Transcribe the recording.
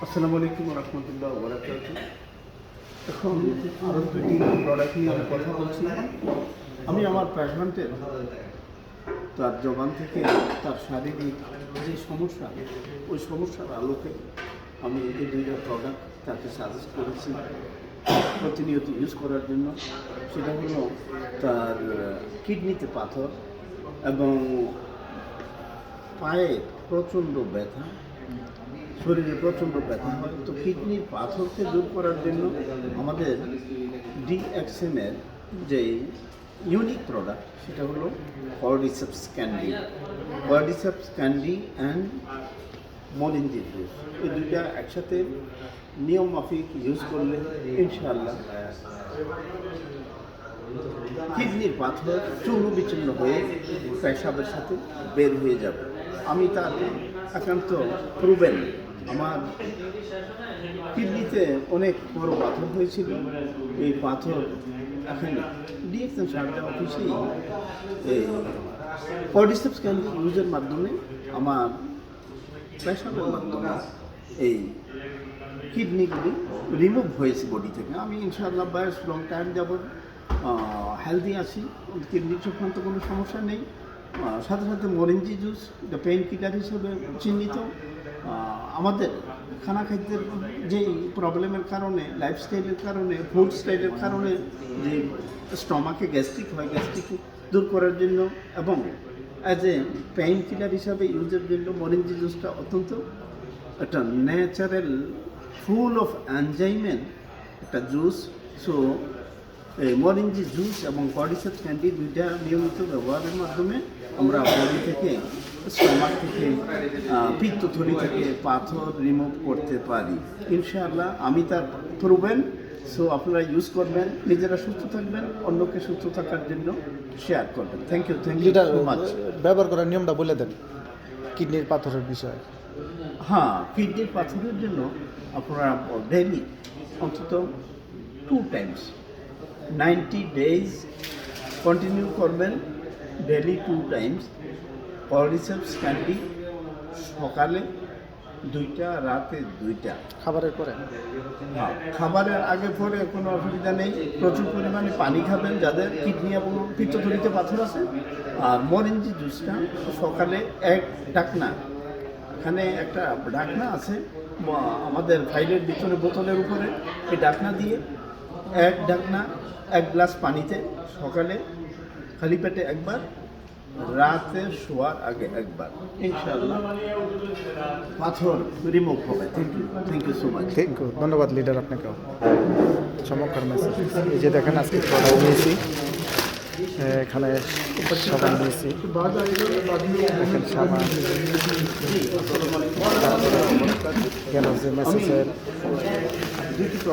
আসসালামু আলাইকুম রহমতুল্লাহ ওবরাকাতুহু। এখন আরও দুটি প্রোডাক্ট নিয়ে আমি কথা বলছি। আমি আমার প্রেগন্যান্টের তার জবান থেকে তার শারীরিক যে সমস্যা, ওই সমস্যার আলোকে আমি এই দুইটা প্রোডাক্ট তাকে সাজেস্ট করেছি প্রতিনিয়ত ইউজ করার জন্য। সেটা হলো তার কিডনিতে পাথর এবং পায়ে প্রচণ্ড ব্যথা, শরীরে প্রচণ্ড ব্যথা হয়। তো কিডনির পাথরকে দূর করার জন্য আমাদের ডিএক্সএমের যে ইউনিক প্রোডাক্ট সেটা হলো cordyceps candy. Cordyceps candy and মলিঞ্জি জুস, এই দুইটা একসাথে নিয়ম মাফিক ইউজ করলে ইনশাআল্লাহ কিডনির পাথর চূর্ণ বিচূর্ণ হয়ে পেশাবের সাথে বের হয়ে যাবে। আমি তার একান্ত প্রুভেন। আমার কিডনিতে অনেক বড় পাথর হয়েছিল, এই পাথর এখন ডিএক্সএম সার্জারি অফিসেই এই কর্ডিসেপস ক্যান্ডি ইউজের মাধ্যমে আমার পেশাবের মাধ্যমে এই কিডনিগুলি রিমুভ হয়েছে বডি থেকে। আমি ইনশাআল্লাহ বায়াস লং টাইম যাবত হেলদি আছি, কিডনির সংক্রান্ত কোনো সমস্যা নেই। সাথে সাথে মরিঞ্জি জুস, এটা পেইন কিলার হিসেবে চিহ্নিত। আমাদের খানা খাদ্যের যেই প্রবলেমের কারণে, লাইফস্টাইলের কারণে, ফুড স্টাইলের কারণে যে স্টমাকে গ্যাস্ট্রিক হয়, গ্যাস্ট্রিক দূর করার জন্য এবং অ্যাজ এ পেইন কিলার হিসাবে ইউজের জন্য মরিঞ্জি জুসটা অত্যন্ত একটা ন্যাচারাল ফুল অফ এনজাইমের একটা জুস। সো এই মরিঞ্জি জুস এবং কর্ডিসেপস ক্যান্ডি দুইটা নিয়মিত ব্যবহারের মাধ্যমে আমরা বডি থেকে, স্টমাক থেকে, পিত্তথলি থেকে পাথর রিমুভ করতে পারি ইনশাআল্লাহ। আমি তার প্রুভেন। সো আপনারা ইউজ করবেন, নিজেরা সুস্থ থাকবেন, অন্যকে সুস্থ থাকার জন্য শেয়ার করবেন। Thank you so much. ব্যবহার করার নিয়মটা বলে দেন কিডনির পাথরের বিষয়ে। হ্যাঁ, কিডনির পাথরের জন্য আপনারা ডেইলি অন্তত 2 টাইমস 90 ডেজ কন্টিনিউ করবেন, ডেইলি 2 টাইমস কর্ডিসেপস ক্যান্ডি, সকালে 2টা, রাতে 2টা। খাবারের পরে? হ্যাঁ, খাবারের আগে পরে কোনো অসুবিধা নেই। প্রচুর পরিমাণে পানি খাবেন যাদের কিডনি এবং পিত্তথলিতে পাথর আছে। আর মরিঞ্জি জুসটা সকালে 1 ঢাকনা, এখানে একটা ঢাকনা আছে আমাদের ফাইলের ভিতরে বোতলের উপরে, এই ঢাকনা দিয়ে 1 ঢাকনা 1 গ্লাস পানিতে সকালে খালি পেটে একবার, রাতে শোয়ার আগে একবার, ইনশাআল্লাহ পাথর রিমুভ হবে। Thank you so much. Thank you, ধন্যবাদ লিডার আপনাকেও। চমৎকার মেসেজ। এই যে দেখেন আজকে প্রোডাক্ট নিয়েছি, এখানে সাবান নিয়েছি, দেখেন সাবান, কেন যে মেসেজের